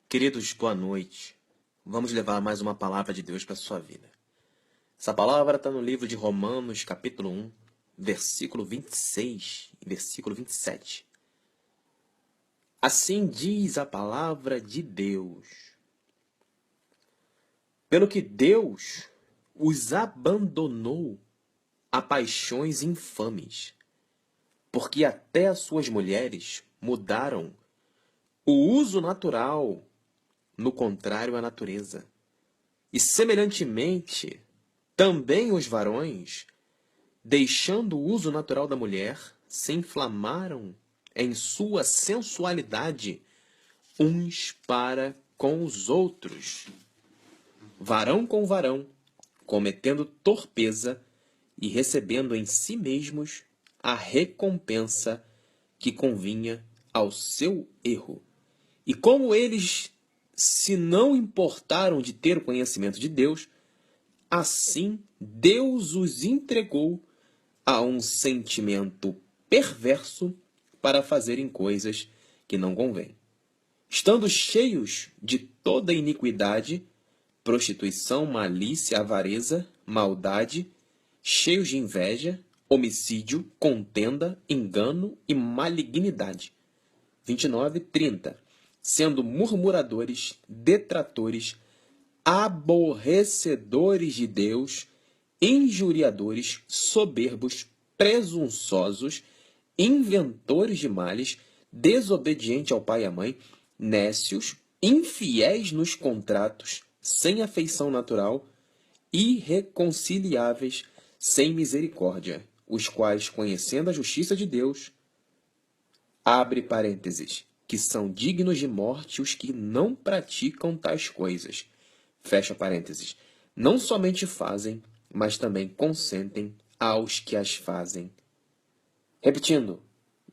Queridos, boa noite. Vamos levar mais uma palavra de Deus para a sua vida. Essa palavra está no livro de Romanos, capítulo 1, versículo 26 e versículo 27. Assim diz a palavra de Deus. Pelo que Deus os abandonou a paixões infames, porque até as suas mulheres mudaram o uso natural no contrário à natureza. E semelhantemente, também os varões, deixando o uso natural da mulher, se inflamaram em sua sensualidade uns para com os outros, varão com varão, cometendo torpeza e recebendo em si mesmos a recompensa que convinha ao seu erro. E como eles se não importaram de ter o conhecimento de Deus, assim Deus os entregou a um sentimento perverso para fazerem coisas que não convêm. Estando cheios de toda iniquidade, prostituição, malícia, avareza, maldade, cheios de inveja, homicídio, contenda, engano e malignidade. 29, 30. Sendo murmuradores, detratores, aborrecedores de Deus, injuriadores, soberbos, presunçosos, inventores de males, desobedientes ao pai e à mãe, nécios, infiéis nos contratos, sem afeição natural, irreconciliáveis, sem misericórdia, os quais, conhecendo a justiça de Deus, abre parênteses, que são dignos de morte os que não praticam tais coisas. Fecha parênteses. Não somente fazem, mas também consentem aos que as fazem. Repetindo,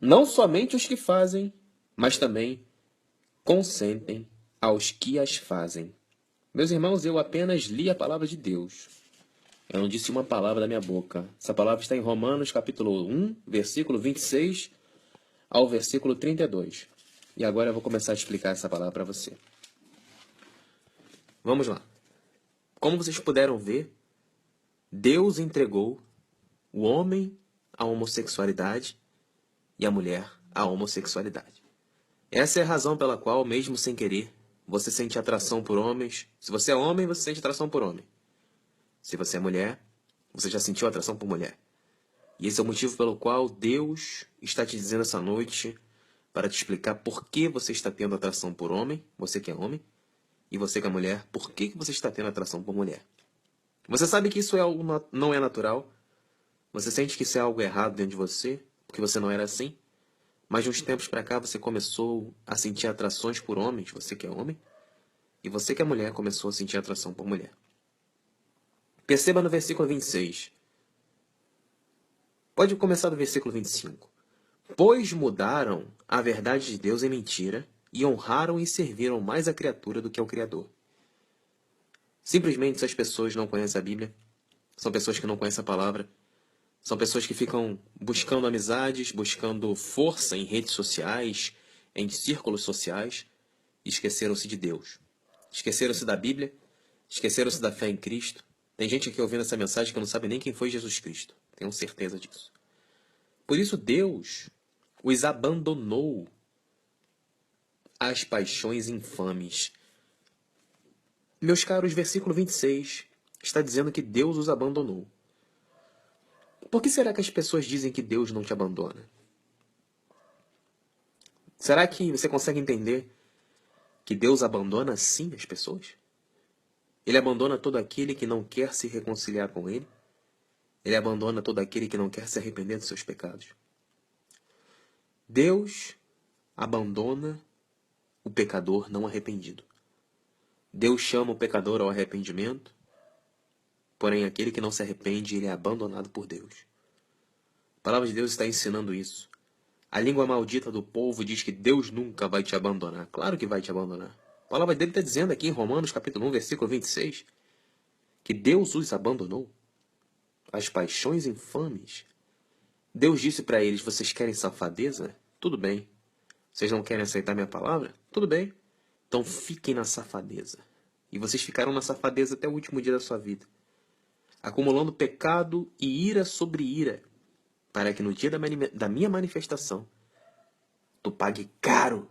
não somente os que fazem, mas também consentem aos que as fazem. Meus irmãos, eu apenas li a palavra de Deus. Eu não disse uma palavra da minha boca. Essa palavra está em Romanos, capítulo 1, versículo 26 ao versículo 32. E agora eu vou começar a explicar essa palavra para você. Vamos lá. Como vocês puderam ver, Deus entregou o homem à homossexualidade e a mulher à homossexualidade. Essa é a razão pela qual, mesmo sem querer, você sente atração por homens. Se você é homem, você sente atração por homem. Se você é mulher, você já sentiu atração por mulher. E esse é o motivo pelo qual Deus está te dizendo essa noite para te explicar por que você está tendo atração por homem, você que é homem, e você que é mulher, por que você está tendo atração por mulher. Você sabe que isso é algo não é natural? Você sente que isso é algo errado dentro de você, porque você não era assim? Mas de uns tempos para cá você começou a sentir atrações por homens, você que é homem, e você que é mulher começou a sentir atração por mulher. Perceba no versículo 26. Pode começar do versículo 25. Pois mudaram a verdade de Deus em mentira e honraram e serviram mais a criatura do que ao Criador. Simplesmente essas pessoas não conhecem a Bíblia, são pessoas que não conhecem a palavra, são pessoas que ficam buscando amizades, buscando força em redes sociais, em círculos sociais, e esqueceram-se de Deus. Esqueceram-se da Bíblia, esqueceram-se da fé em Cristo. Tem gente aqui ouvindo essa mensagem que não sabe nem quem foi Jesus Cristo. Tenho certeza disso. Por isso Deus os abandonou às paixões infames. Meus caros, versículo 26 está dizendo que Deus os abandonou. Por que será que as pessoas dizem que Deus não te abandona? Será que você consegue entender que Deus abandona sim as pessoas? Ele abandona todo aquele que não quer se reconciliar com Ele? Ele abandona todo aquele que não quer se arrepender dos seus pecados? Deus abandona o pecador não arrependido. Deus chama o pecador ao arrependimento, porém aquele que não se arrepende, ele é abandonado por Deus. A palavra de Deus está ensinando isso. A língua maldita do povo diz que Deus nunca vai te abandonar. Claro que vai te abandonar. A palavra dele está dizendo aqui em Romanos capítulo 1, versículo 26, que Deus os abandonou. As paixões infames. Deus disse para eles, vocês querem safadeza? Tudo bem. Vocês não querem aceitar minha palavra? Tudo bem. Então fiquem na safadeza. E vocês ficarão na safadeza até o último dia da sua vida, acumulando pecado e ira sobre ira, para que no dia da minha manifestação, tu pague caro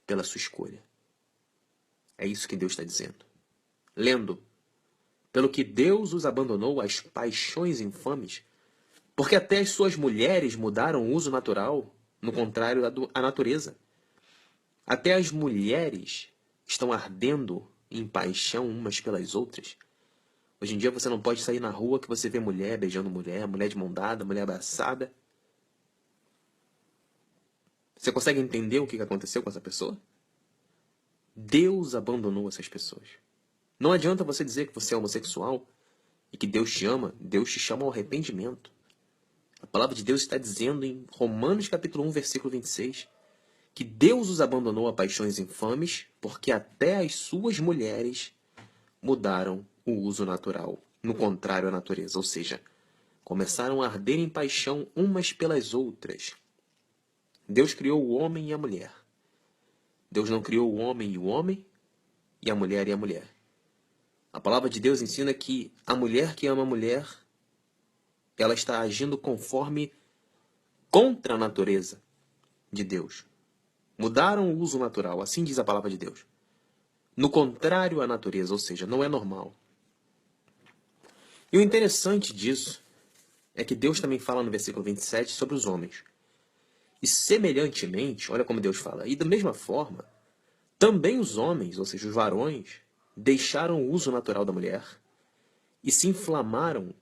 pela sua escolha. É isso que Deus está dizendo. Lendo, pelo que Deus os abandonou às paixões infames, porque até as suas mulheres mudaram o uso natural, no contrário à natureza. Até as mulheres estão ardendo em paixão umas pelas outras. Hoje em dia você não pode sair na rua que você vê mulher beijando mulher, mulher de mão dada, mulher abraçada. Você consegue entender o que aconteceu com essa pessoa? Deus abandonou essas pessoas. Não adianta você dizer que você é homossexual e que Deus te ama. Deus te chama ao arrependimento. A palavra de Deus está dizendo em Romanos capítulo 1, versículo 26, que Deus os abandonou a paixões infames, porque até as suas mulheres mudaram o uso natural, no contrário à natureza, ou seja, começaram a arder em paixão umas pelas outras. Deus criou o homem e a mulher. Deus não criou o homem e a mulher. A palavra de Deus ensina que a mulher que ama a mulher, ela está agindo contra a natureza de Deus. Mudaram o uso natural, assim diz a palavra de Deus. No contrário à natureza, ou seja, não é normal. E o interessante disso é que Deus também fala no versículo 27 sobre os homens. E semelhantemente, olha como Deus fala, e da mesma forma, também os homens, ou seja, os varões, deixaram o uso natural da mulher e se inflamaram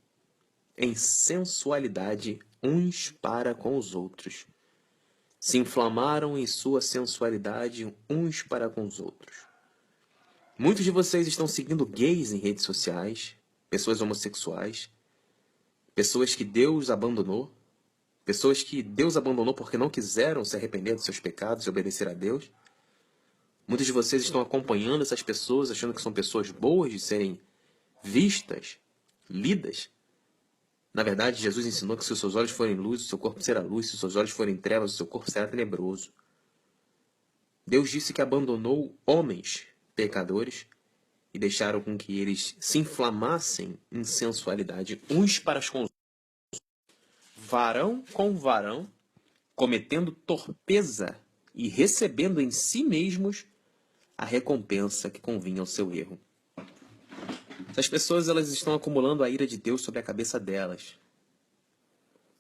em sensualidade uns para com os outros. Se inflamaram em sua sensualidade uns para com os outros. Muitos de vocês estão seguindo gays em redes sociais, pessoas homossexuais, pessoas que Deus abandonou porque não quiseram se arrepender dos seus pecados e obedecer a Deus. Muitos de vocês estão acompanhando essas pessoas, achando que são pessoas boas de serem vistas, lidas. Na verdade, Jesus ensinou que se os seus olhos forem luz, o seu corpo será luz. Se os seus olhos forem trevas, o seu corpo será tenebroso. Deus disse que abandonou homens pecadores e deixaram com que eles se inflamassem em sensualidade uns para com os outros. Varão com varão, cometendo torpeza e recebendo em si mesmos a recompensa que convinha ao seu erro. Essas pessoas, elas estão acumulando a ira de Deus sobre a cabeça delas.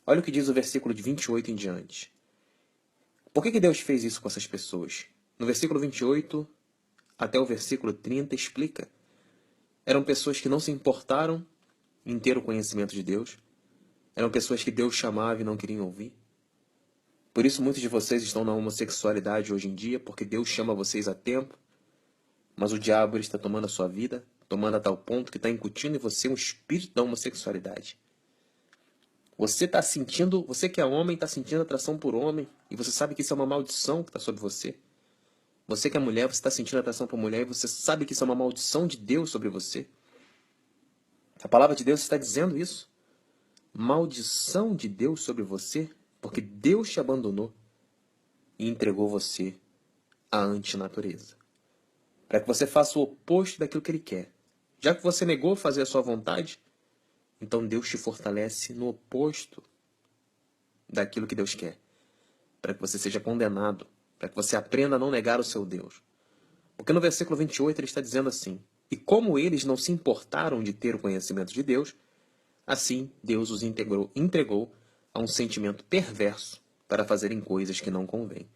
Olha o que diz o versículo de 28 em diante. Por que Deus fez isso com essas pessoas? No versículo 28 até o versículo 30 explica. Eram pessoas que não se importaram em ter o conhecimento de Deus. Eram pessoas que Deus chamava e não queriam ouvir. Por isso muitos de vocês estão na homossexualidade hoje em dia, porque Deus chama vocês a tempo, mas o diabo está tomando a sua vida, tomando a tal ponto que está incutindo em você um espírito da homossexualidade. Você que é homem, está sentindo atração por homem, e você sabe que isso é uma maldição que está sobre você. Você que é mulher, você está sentindo atração por mulher, e você sabe que isso é uma maldição de Deus sobre você. A palavra de Deus está dizendo isso. Maldição de Deus sobre você, porque Deus te abandonou e entregou você à antinatureza, para que você faça o oposto daquilo que Ele quer. Já que você negou fazer a sua vontade, então Deus te fortalece no oposto daquilo que Deus quer, para que você seja condenado, para que você aprenda a não negar o seu Deus. Porque no versículo 28 ele está dizendo assim: e como eles não se importaram de ter o conhecimento de Deus, assim Deus os entregou a um sentimento perverso para fazerem coisas que não convêm.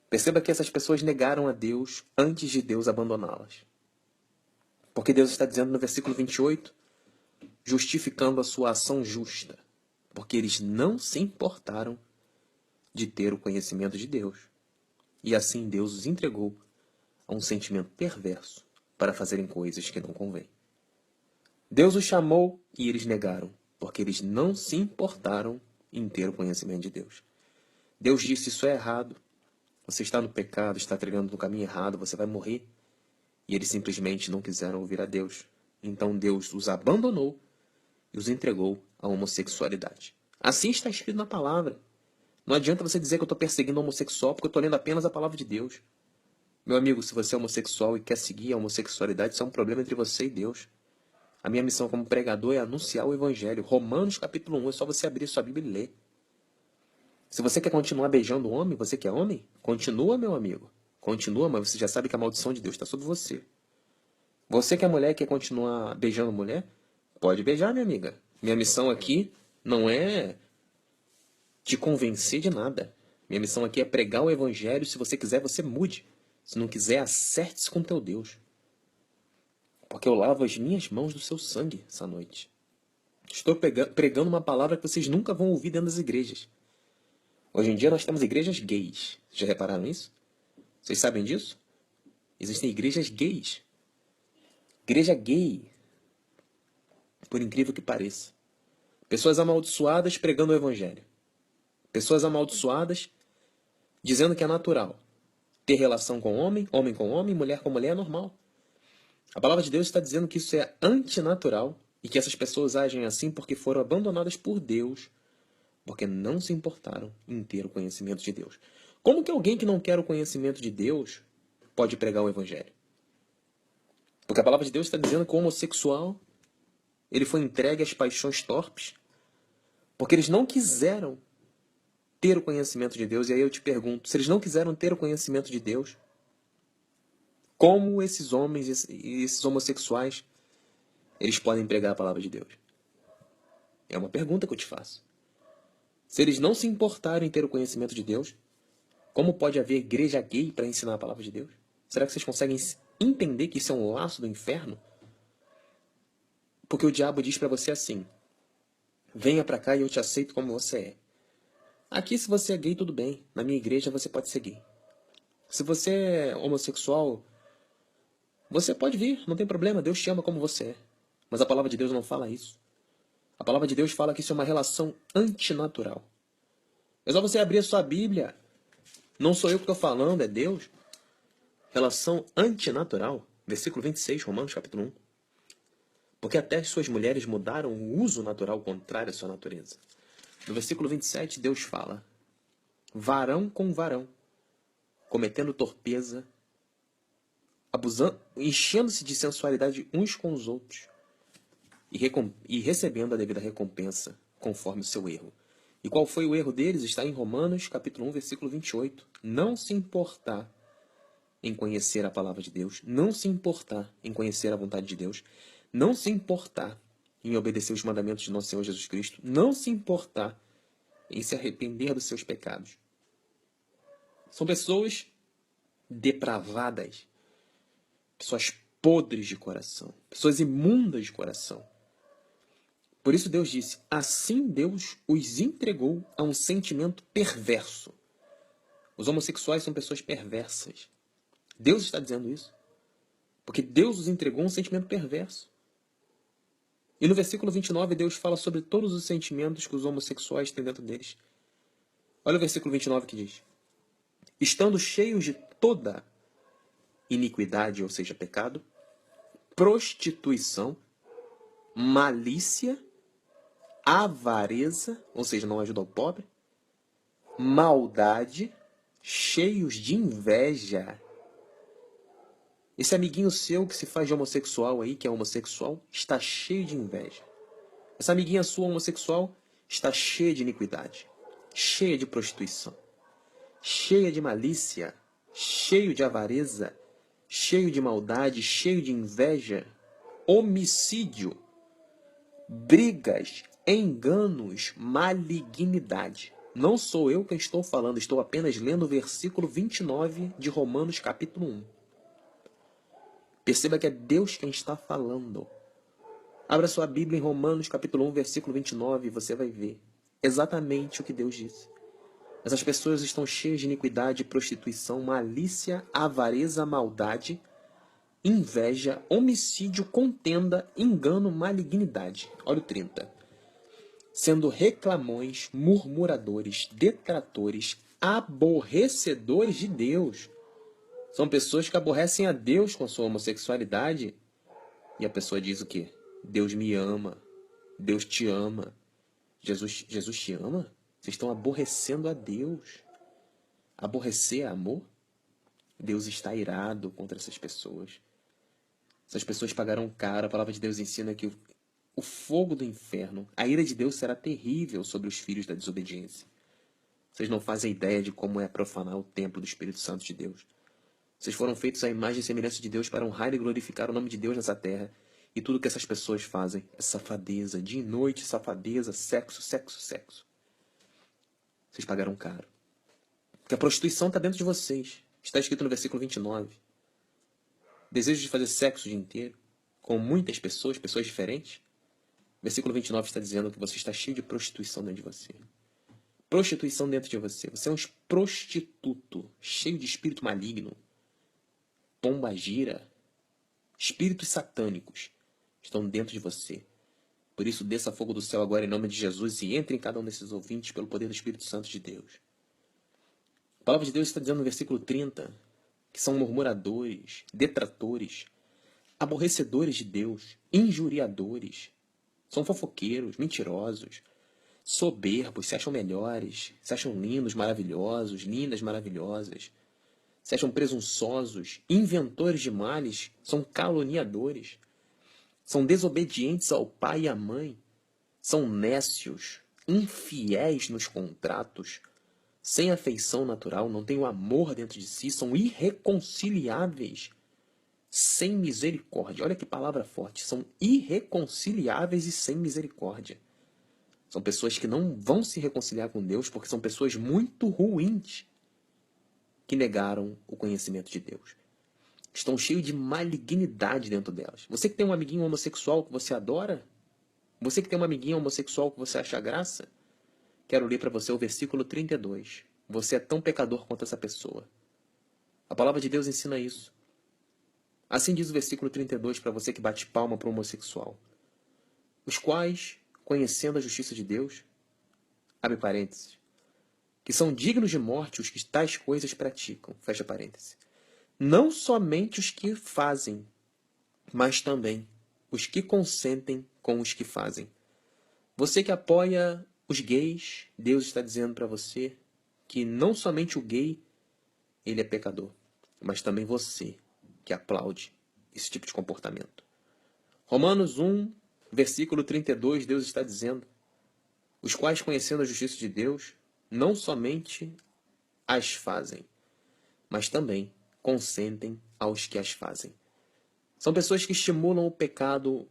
Perceba que essas pessoas negaram a Deus antes de Deus abandoná-las. Porque Deus está dizendo no versículo 28, justificando a sua ação justa, porque eles não se importaram de ter o conhecimento de Deus. E assim Deus os entregou a um sentimento perverso para fazerem coisas que não convêm. Deus os chamou e eles negaram, porque eles não se importaram em ter o conhecimento de Deus. Deus disse: isso é errado, você está no pecado, está trilhando no caminho errado, você vai morrer. E eles simplesmente não quiseram ouvir a Deus. Então Deus os abandonou e os entregou à homossexualidade. Assim está escrito na palavra. Não adianta você dizer que eu estou perseguindo o homossexual, porque eu estou lendo apenas a palavra de Deus. Meu amigo, se você é homossexual e quer seguir a homossexualidade, isso é um problema entre você e Deus. A minha missão como pregador é anunciar o Evangelho. Romanos capítulo 1, é só você abrir sua Bíblia e ler. Se você quer continuar beijando o homem, você que é homem, continua, meu amigo. Continua, mas você já sabe que a maldição de Deus está sobre você. Você que é mulher e quer continuar beijando mulher, pode beijar, minha amiga. Minha missão aqui não é te convencer de nada. Minha missão aqui é pregar o Evangelho. Se você quiser, você mude. Se não quiser, acerte-se com teu Deus. Porque eu lavo as minhas mãos do seu sangue essa noite. Estou pregando uma palavra que vocês nunca vão ouvir dentro das igrejas. Hoje em dia nós temos igrejas gays. Já repararam isso? Vocês sabem disso? Existem igrejas gays. Igreja gay. Por incrível que pareça. Pessoas amaldiçoadas pregando o Evangelho. Pessoas amaldiçoadas dizendo que é natural. Ter relação com homem com homem, mulher com mulher é normal. A palavra de Deus está dizendo que isso é antinatural e que essas pessoas agem assim porque foram abandonadas por Deus, porque não se importaram em ter o conhecimento de Deus. Como que alguém que não quer o conhecimento de Deus pode pregar o Evangelho? Porque a palavra de Deus está dizendo que o homossexual ele foi entregue às paixões torpes, porque eles não quiseram ter o conhecimento de Deus. E aí eu te pergunto, se eles não quiseram ter o conhecimento de Deus, como esses homens e esses homossexuais, eles podem pregar a palavra de Deus? É uma pergunta que eu te faço. Se eles não se importarem em ter o conhecimento de Deus, como pode haver igreja gay para ensinar a palavra de Deus? Será que vocês conseguem entender que isso é um laço do inferno? Porque o diabo diz para você assim: venha para cá e eu te aceito como você é. Aqui, se você é gay, tudo bem. Na minha igreja, você pode ser gay. Se você é homossexual, você pode vir, não tem problema. Deus te ama como você é. Mas a palavra de Deus não fala isso. A palavra de Deus fala que isso é uma relação antinatural. É só você abrir a sua Bíblia. Não sou eu que estou falando, é Deus. Relação antinatural. Versículo 26, Romanos capítulo 1. Porque até as suas mulheres mudaram o uso natural contrário à sua natureza. No versículo 27, Deus fala: varão com varão, cometendo torpeza, abusando, enchendo-se de sensualidade uns com os outros e recebendo a devida recompensa conforme o seu erro. E qual foi o erro deles? Está em Romanos capítulo 1, versículo 28. Não se importar em conhecer a palavra de Deus, não se importar em conhecer a vontade de Deus, não se importar em obedecer os mandamentos de nosso Senhor Jesus Cristo, não se importar em se arrepender dos seus pecados. São pessoas depravadas, pessoas podres de coração, pessoas imundas de coração. Por isso Deus disse: assim Deus os entregou a um sentimento perverso. Os homossexuais são pessoas perversas. Deus está dizendo isso. Porque Deus os entregou a um sentimento perverso. E no versículo 29, Deus fala sobre todos os sentimentos que os homossexuais têm dentro deles. Olha o versículo 29 que diz: estando cheios de toda iniquidade, ou seja, pecado, prostituição, malícia, avareza, ou seja, não ajuda ao pobre, maldade, cheios de inveja. Esse amiguinho seu que se faz de homossexual aí, que é homossexual, está cheio de inveja. Essa amiguinha sua homossexual está cheia de iniquidade, cheia de prostituição, cheia de malícia, cheio de avareza, cheio de maldade, cheio de inveja, homicídio, brigas, enganos, malignidade. Não sou eu quem estou falando, estou apenas lendo o versículo 29 de Romanos capítulo 1. Perceba que é Deus quem está falando. Abra sua Bíblia em Romanos capítulo 1, versículo 29, e você vai ver exatamente o que Deus disse. Essas pessoas estão cheias de iniquidade, prostituição, malícia, avareza, maldade, inveja, homicídio, contenda, engano, malignidade. Olha o 30. Sendo reclamões, murmuradores, detratores, aborrecedores de Deus. São pessoas que aborrecem a Deus com a sua homossexualidade. E a pessoa diz o quê? Deus me ama. Deus te ama. Jesus te ama? Vocês estão aborrecendo a Deus. Aborrecer é amor? Deus está irado contra essas pessoas. Essas pessoas pagarão caro. A palavra de Deus ensina que o fogo do inferno, a ira de Deus será terrível sobre os filhos da desobediência. Vocês não fazem ideia de como é profanar o templo do Espírito Santo de Deus. Vocês foram feitos à imagem e semelhança de Deus para honrar e glorificar o nome de Deus nessa terra. E tudo que essas pessoas fazem é safadeza, dia e noite, safadeza, sexo, sexo, sexo. Vocês pagarão caro. Porque a prostituição está dentro de vocês. Está escrito no versículo 29. Desejo de fazer sexo o dia inteiro, com muitas pessoas, pessoas diferentes. Versículo 29 está dizendo que você está cheio de prostituição dentro de você. Prostituição dentro de você. Você é um prostituto, cheio de espírito maligno. Pombagira. Espíritos satânicos estão dentro de você. Por isso, desça fogo do céu agora em nome de Jesus e entre em cada um desses ouvintes pelo poder do Espírito Santo de Deus. A palavra de Deus está dizendo no versículo 30 que são murmuradores, detratores, aborrecedores de Deus, injuriadores, são fofoqueiros, mentirosos, soberbos, se acham melhores, se acham lindos, maravilhosos, lindas, maravilhosas, se acham presunçosos, inventores de males, são caluniadores, são desobedientes ao pai e à mãe, são nécios, infiéis nos contratos, sem afeição natural, não têm o amor dentro de si, são irreconciliáveis, sem misericórdia. Olha que palavra forte, são irreconciliáveis e sem misericórdia. São pessoas que não vão se reconciliar com Deus porque são pessoas muito ruins que negaram o conhecimento de Deus. Estão cheios de malignidade dentro delas. Você que tem um amiguinho homossexual que você adora? Você que tem uma amiguinha homossexual que você acha graça? Quero ler para você o versículo 32. Você é tão pecador quanto essa pessoa. A palavra de Deus ensina isso. Assim diz o versículo 32 para você que bate palma para o homossexual. Os quais, conhecendo a justiça de Deus, abre parênteses, que são dignos de morte os que tais coisas praticam, fecha parênteses. Não somente os que fazem, mas também os que consentem com os que fazem. Você que apoia os gays, Deus está dizendo para você que não somente o gay ele é pecador, mas também você que aplaude esse tipo de comportamento. Romanos 1, versículo 32, Deus está dizendo: os quais, conhecendo a justiça de Deus, não somente as fazem, mas também consentem aos que as fazem. São pessoas que estimulam o pecado,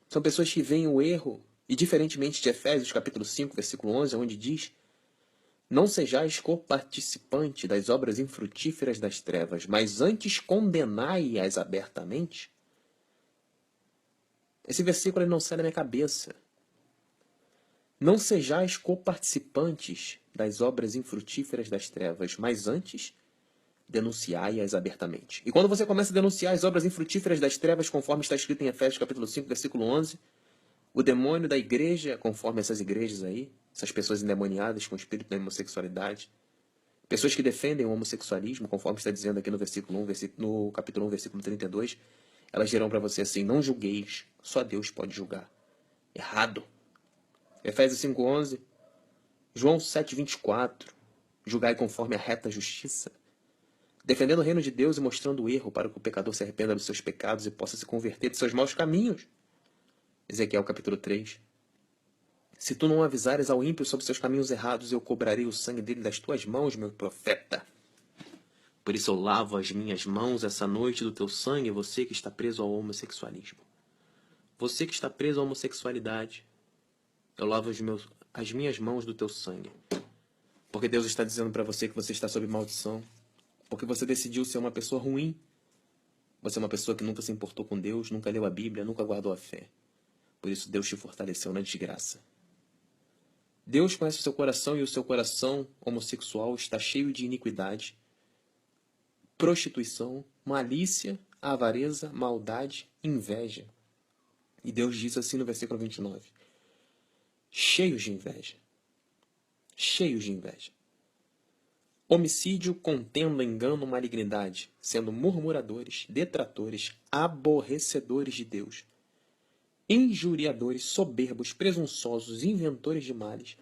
são pessoas que veem o erro, e diferentemente de Efésios capítulo 5, versículo 11, onde diz: não sejais coparticipante das obras infrutíferas das trevas, mas antes condenai-as abertamente. Esse versículo ele não sai da minha cabeça. Não sejais coparticipantes das obras infrutíferas das trevas, mas antes denunciai-as abertamente. E quando você começa a denunciar as obras infrutíferas das trevas, conforme está escrito em Efésios capítulo 5, versículo 11, o demônio da igreja, conforme essas igrejas aí, essas pessoas endemoniadas com o espírito da homossexualidade, pessoas que defendem o homossexualismo, conforme está dizendo aqui no versículo 1, no capítulo 1, versículo 32, elas dirão para você assim: não julgueis, só Deus pode julgar. Errado. Efésios 5:11, João 7:24, julgai conforme a reta justiça, defendendo o reino de Deus e mostrando o erro para que o pecador se arrependa dos seus pecados e possa se converter de seus maus caminhos. Ezequiel capítulo 3. Se tu não avisares ao ímpio sobre seus caminhos errados, eu cobrarei o sangue dele das tuas mãos, meu profeta. Por isso eu lavo as minhas mãos essa noite do teu sangue, você que está preso ao homossexualismo. Você que está preso à homossexualidade, eu lavo as minhas mãos do teu sangue. Porque Deus está dizendo para você que você está sob maldição. Porque você decidiu ser uma pessoa ruim. Você é uma pessoa que nunca se importou com Deus, nunca leu a Bíblia, nunca guardou a fé. Por isso Deus te fortaleceu na desgraça. Deus conhece o seu coração e o seu coração homossexual está cheio de iniquidade, prostituição, malícia, avareza, maldade, inveja. E Deus diz assim no versículo 29. Cheios de inveja. Cheios de inveja. Homicídio, contenda, engano, malignidade, sendo murmuradores, detratores, aborrecedores de Deus, injuriadores, soberbos, presunçosos, inventores de males,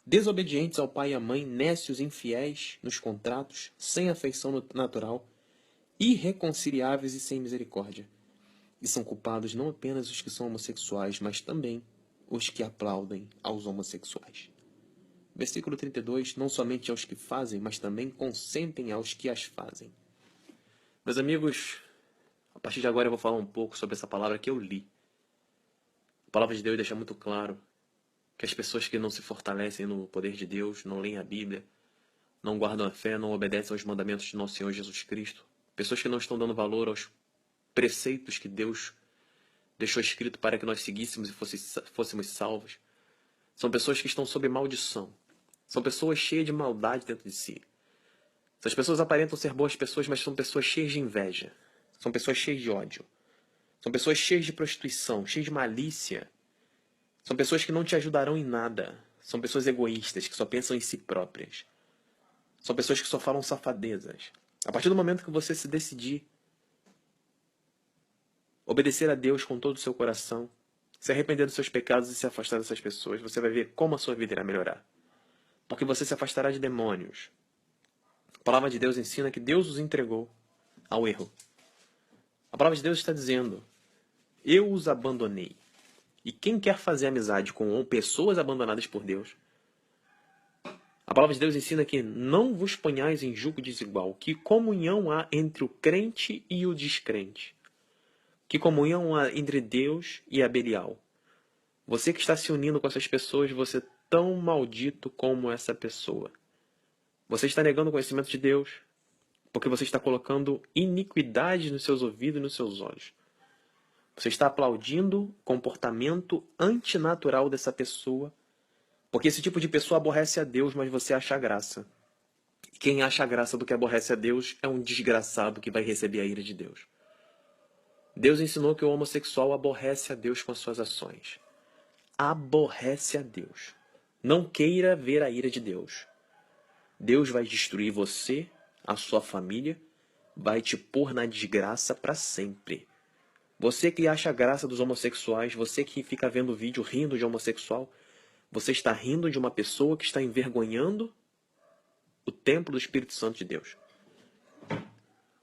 desobedientes ao pai e à mãe, nécios, infiéis nos contratos, sem afeição natural, irreconciliáveis e sem misericórdia. E são culpados não apenas os que são homossexuais, mas também os que aplaudem aos homossexuais. Versículo 32, não somente aos que fazem, mas também consentem aos que as fazem. Meus amigos, a partir de agora eu vou falar um pouco sobre essa palavra que eu li. A palavra de Deus deixa muito claro que as pessoas que não se fortalecem no poder de Deus, não leem a Bíblia, não guardam a fé, não obedecem aos mandamentos de nosso Senhor Jesus Cristo, pessoas que não estão dando valor aos preceitos que Deus deixou escrito para que nós seguíssemos e fôssemos salvos, são pessoas que estão sob maldição. São pessoas cheias de maldade dentro de si. Essas pessoas aparentam ser boas pessoas, mas são pessoas cheias de inveja. São pessoas cheias de ódio. São pessoas cheias de prostituição, cheias de malícia. São pessoas que não te ajudarão em nada. São pessoas egoístas, que só pensam em si próprias. São pessoas que só falam safadezas. A partir do momento que você se decidir obedecer a Deus com todo o seu coração, se arrepender dos seus pecados e se afastar dessas pessoas, você vai ver como a sua vida irá melhorar. Porque você se afastará de demônios. A palavra de Deus ensina que Deus os entregou ao erro. A palavra de Deus está dizendo: eu os abandonei. E quem quer fazer amizade com pessoas abandonadas por Deus, a palavra de Deus ensina que não vos ponhais em julgo desigual. Que comunhão há entre o crente e o descrente? Que comunhão há entre Deus e a Belial? Você que está se unindo com essas pessoas, você é tão maldito como essa pessoa. Você está negando o conhecimento de Deus, porque você está colocando iniquidade nos seus ouvidos e nos seus olhos. Você está aplaudindo o comportamento antinatural dessa pessoa, porque esse tipo de pessoa aborrece a Deus, mas você acha graça. E quem acha graça do que aborrece a Deus é um desgraçado que vai receber a ira de Deus. Deus ensinou que o homossexual aborrece a Deus com as suas ações. Aborrece a Deus. Não queira ver a ira de Deus. Deus vai destruir você, a sua família, vai te pôr na desgraça para sempre. Você que acha graça dos homossexuais, você que fica vendo vídeo rindo de homossexual, você está rindo de uma pessoa que está envergonhando o templo do Espírito Santo de Deus.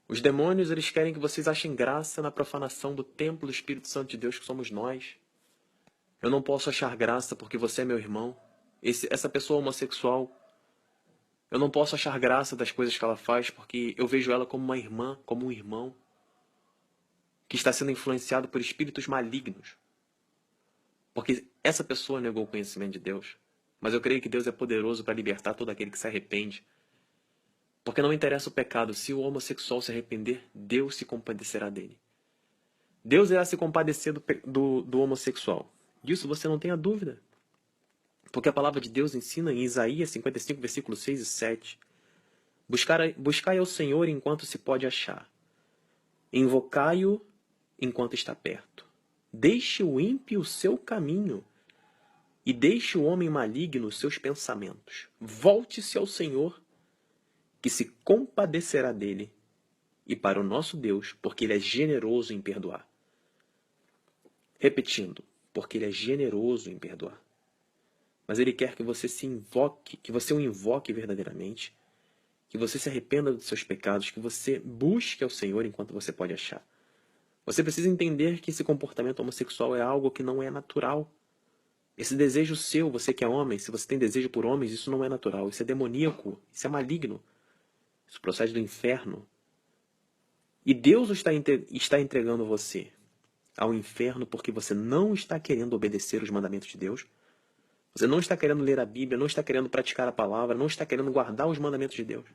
Os demônios, eles querem que vocês achem graça na profanação do templo do Espírito Santo de Deus, que somos nós. Eu não posso achar graça porque você é meu irmão. Essa pessoa homossexual, eu não posso achar graça das coisas que ela faz porque eu vejo ela como uma irmã, como um irmão, que está sendo influenciado por espíritos malignos. Porque essa pessoa negou o conhecimento de Deus. Mas eu creio que Deus é poderoso para libertar todo aquele que se arrepende. Porque não interessa o pecado. Se o homossexual se arrepender, Deus se compadecerá dele. Deus irá se compadecer do homossexual. Disso você não tenha dúvida. Porque a palavra de Deus ensina em Isaías 55, versículos 6 e 7. Buscai ao Senhor enquanto se pode achar. Invocai-o enquanto está perto. Deixe o ímpio o seu caminho e deixe o homem maligno os seus pensamentos. Volte-se ao Senhor, que se compadecerá dele, e para o nosso Deus, porque ele é generoso em perdoar. Repetindo, porque ele é generoso em perdoar. Mas ele quer que você que você o invoque verdadeiramente, que você se arrependa dos seus pecados, que você busque ao Senhor enquanto você pode achar. Você precisa entender que esse comportamento homossexual é algo que não é natural. Esse desejo seu, você que é homem, se você tem desejo por homens, isso não é natural, isso é demoníaco, isso é maligno. Isso procede do inferno. E Deus está entregando você ao inferno porque você não está querendo obedecer os mandamentos de Deus. Você não está querendo ler a Bíblia, não está querendo praticar a palavra, não está querendo guardar os mandamentos de Deus.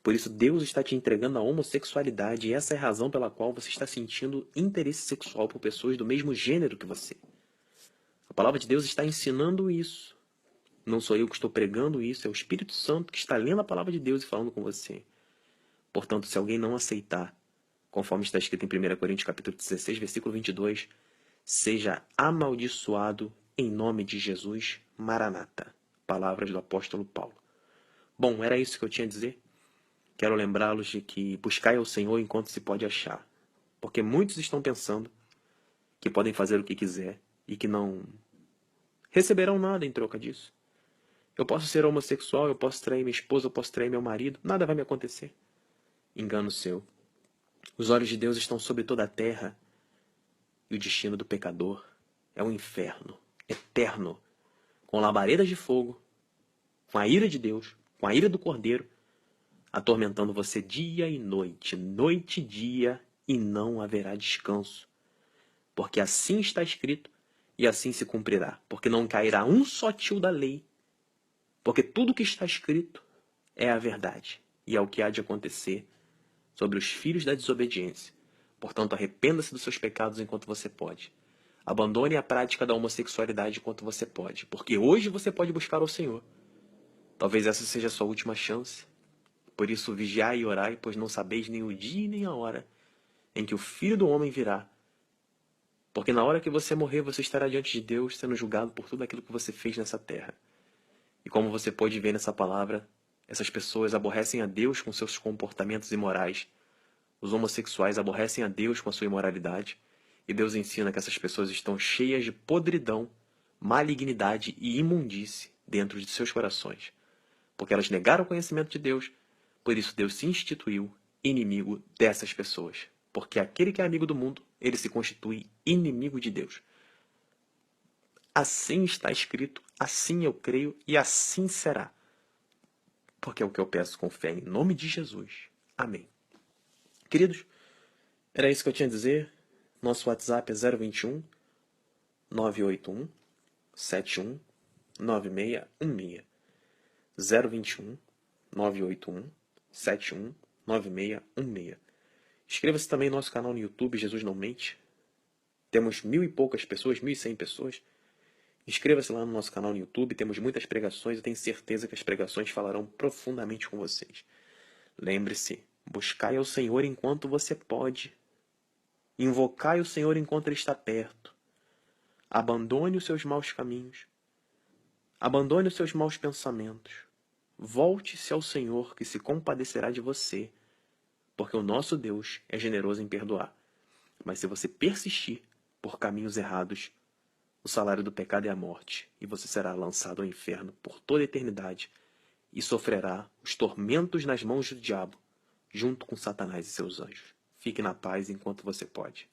Por isso Deus está te entregando a homossexualidade e essa é a razão pela qual você está sentindo interesse sexual por pessoas do mesmo gênero que você. A palavra de Deus está ensinando isso. Não sou eu que estou pregando isso, é o Espírito Santo que está lendo a palavra de Deus e falando com você. Portanto, se alguém não aceitar, conforme está escrito em 1 Coríntios capítulo 16, versículo 22, seja amaldiçoado em nome de Jesus, Maranata. Palavras do apóstolo Paulo. Bom, era isso que eu tinha a dizer. Quero lembrá-los de que buscai ao Senhor enquanto se pode achar. Porque muitos estão pensando que podem fazer o que quiser e que não receberão nada em troca disso. Eu posso ser homossexual, eu posso trair minha esposa, eu posso trair meu marido, nada vai me acontecer. Engano seu. Os olhos de Deus estão sobre toda a terra e o destino do pecador é um inferno eterno, com labaredas de fogo, com a ira de Deus, com a ira do Cordeiro, atormentando você dia e noite, noite e dia, e não haverá descanso. Porque assim está escrito e assim se cumprirá. Porque não cairá um só tio da lei. Porque tudo que está escrito é a verdade e é o que há de acontecer sobre os filhos da desobediência. Portanto, arrependa-se dos seus pecados enquanto você pode. Abandone a prática da homossexualidade enquanto você pode. Porque hoje você pode buscar ao Senhor. Talvez essa seja a sua última chance. Por isso, vigiai e orai, pois não sabeis nem o dia nem a hora em que o Filho do Homem virá. Porque na hora que você morrer, você estará diante de Deus, sendo julgado por tudo aquilo que você fez nessa terra. E como você pode ver nessa palavra, essas pessoas aborrecem a Deus com seus comportamentos imorais. Os homossexuais aborrecem a Deus com a sua imoralidade. E Deus ensina que essas pessoas estão cheias de podridão, malignidade e imundície dentro de seus corações. Porque elas negaram o conhecimento de Deus. Por isso Deus se instituiu inimigo dessas pessoas. Porque aquele que é amigo do mundo, ele se constitui inimigo de Deus. Assim está escrito, assim eu creio e assim será. Porque é o que eu peço com fé em nome de Jesus. Amém. Queridos, era isso que eu tinha a dizer. Nosso WhatsApp é 021 981 71 9616. 021 981 71 9616. Inscreva-se também no nosso canal no YouTube, Jesus Não Mente. Temos 1000 e poucas pessoas, 1100 pessoas. Inscreva-se lá no nosso canal no YouTube, temos muitas pregações e tenho certeza que as pregações falarão profundamente com vocês. Lembre-se, buscai ao Senhor enquanto você pode. Invocai o Senhor enquanto Ele está perto. Abandone os seus maus caminhos. Abandone os seus maus pensamentos. Volte-se ao Senhor, que se compadecerá de você, porque o nosso Deus é generoso em perdoar. Mas se você persistir por caminhos errados, o salário do pecado é a morte, e você será lançado ao inferno por toda a eternidade e sofrerá os tormentos nas mãos do diabo, junto com Satanás e seus anjos. Fique na paz enquanto você pode.